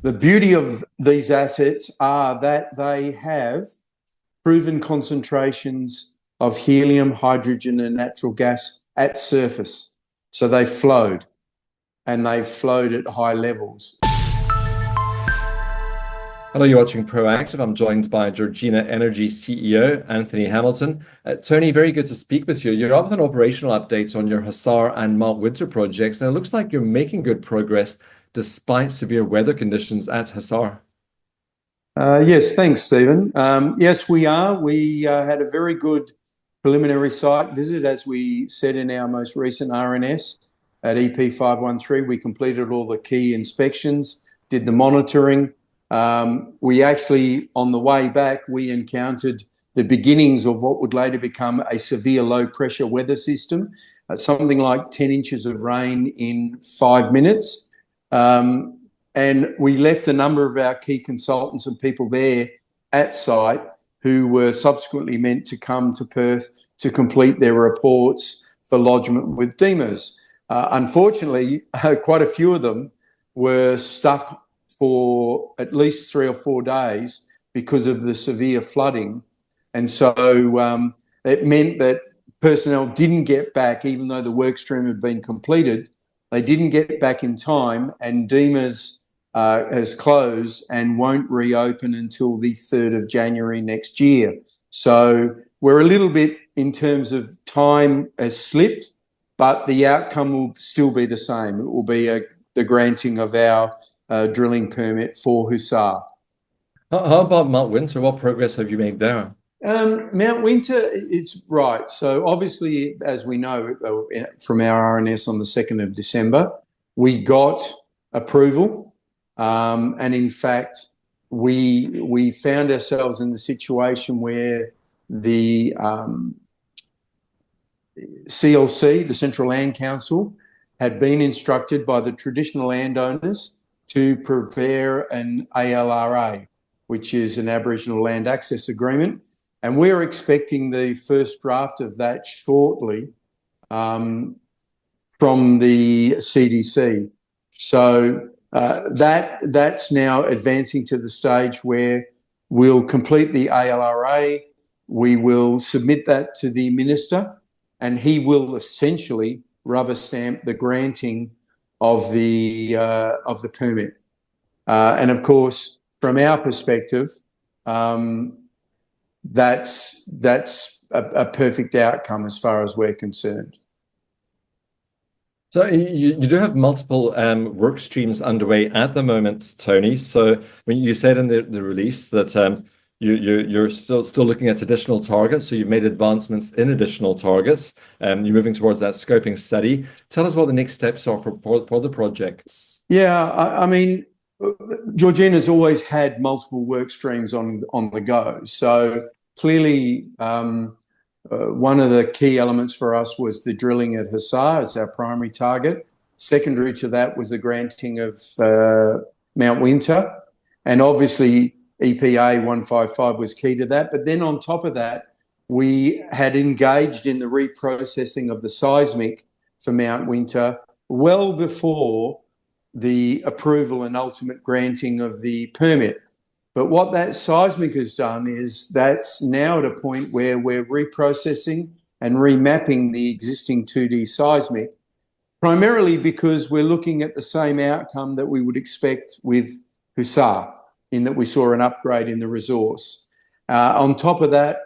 The beauty of these assets are that they have proven concentrations of helium, hydrogen, and natural gas at surface. So they flowed, and they've flowed at high levels. Hello, you're watching Proactive. I'm joined by Georgina Energy CEO, Anthony Hamilton. Tony, very good to speak with you. You're up with an operational update on your Hussar and Mt Winter projects, and it looks like you're making good progress despite severe weather conditions at Hussar. Yes, thanks, Stephen. Yes, we are. We had a very good preliminary site visit, as we said in our most recent RNS at EP 513. We completed all the key inspections, did the monitoring. We actually, on the way back, we encountered the beginnings of what would later become a severe low pressure weather system, something like 10 inches of rain in 5 minutes. And we left a number of our key consultants and people there at site who were subsequently meant to come to Perth to complete their reports for lodgement with DEMAs. Unfortunately, quite a few of them were stuck for at least 3 or 4 days because of the severe flooding. And so it meant that personnel didn't get back, even though the work stream had been completed. They didn't get back in time, and DEMAs has closed and won't reopen until the 3rd of January next year. So we're a little bit, in terms of time, has slipped, but the outcome will still be the same. It will be the granting of our drilling permit for Hussar. How about Mt Winter? What progress have you made there? Mt Winter, it's right. So obviously, as we know from our RNS on the 2nd of December, we got approval. And in fact, we found ourselves in the situation where the CLC, the Central Land Council, had been instructed by the traditional landowners to prepare an ALRA, which is an Aboriginal Land Access Agreement. And we're expecting the first draft of that shortly from the CDC. So that's now advancing to the stage where we'll complete the ALRA, we will submit that to the minister, and he will essentially rubber stamp the granting of the permit. And of course, from our perspective, that's a perfect outcome as far as we're concerned. So you do have multiple work streams underway at the moment, Tony. So when you said in the release that you're still looking at additional targets, so you've made advancements in additional targets, you're moving towards that scoping study. Tell us what the next steps are for the projects. Yeah, I mean, Georgina's always had multiple work streams on the go. So clearly, one of the key elements for us was the drilling at Hussar as our primary target. Secondary to that was the granting of Mt Winter. And obviously, EPA 155 was key to that. But then on top of that, we had engaged in the reprocessing of the seismic for Mt Winter well before the approval and ultimate granting of the permit. But what that seismic has done is that's now at a point where we're reprocessing and remapping the existing 2D seismic, primarily because we're looking at the same outcome that we would expect with Hussar, in that we saw an upgrade in the resource. On top of that,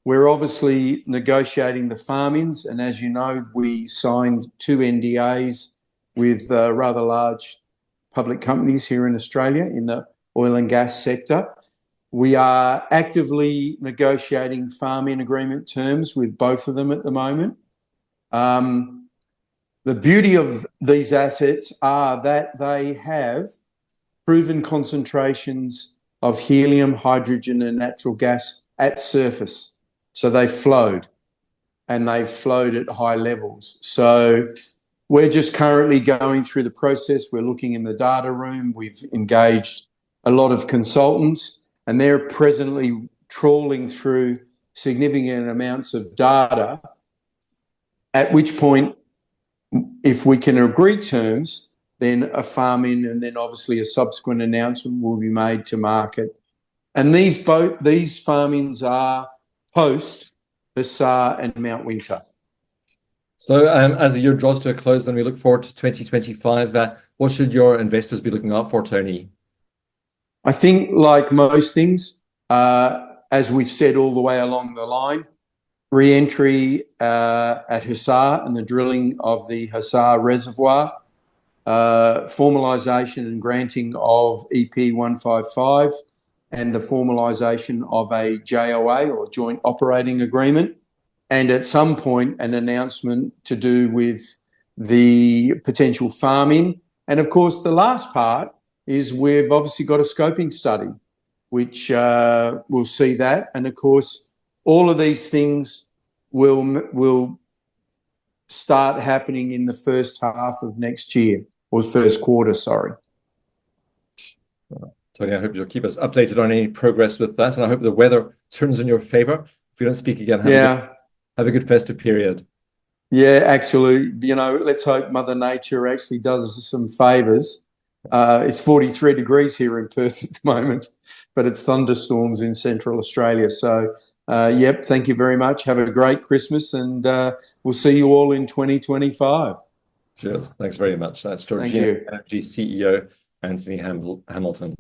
we're obviously negotiating the farm-ins, and as you know, we signed 2 NDAs with rather large public companies here in Australia in the oil and gas sector. We are actively negotiating farm-in agreement terms with both of them at the moment. The beauty of these assets are that they have proven concentrations of helium, hydrogen, and natural gas at surface. So they flowed, and they've flowed at high levels. So we're just currently going through the process. We're looking in the data room. We've engaged a lot of consultants, and they're presently trawling through significant amounts of data, at which point, if we can agree terms, then a farm in, and then obviously a subsequent announcement will be made to market. And these farm-ins are post Hussar and Mt Winter. So as the year draws to a close and we look forward to 2025, what should your investors be looking out for, Tony? I think, like most things, as we've said all the way along the line, re-entry at Hussar and the drilling of the Hussar reservoir, formalisation and granting of EP 155, and the formalisation of a JOA, or Joint Operating Agreement, and at some point an announcement to do with the potential farm-in. And of course, the last part is we've obviously got a scoping study, which will see that. And of course, all of these things will start happening in the first half of next year, or first quarter, sorry. Tony, I hope you'll keep us updated on any progress with that, and I hope the weather turns in your favour. If we don't speak again, have a good festive period. Yeah, actually, let's hope Mother Nature actually does us some favours. It's 43 degrees here in Perth at the moment, but it's thunderstorms in Central Australia. So, yep, thank you very much. Have a great Christmas, and we'll see you all in 2025. Cheers. Thanks very much. That's Georgina Energy CEO, Anthony Hamilton.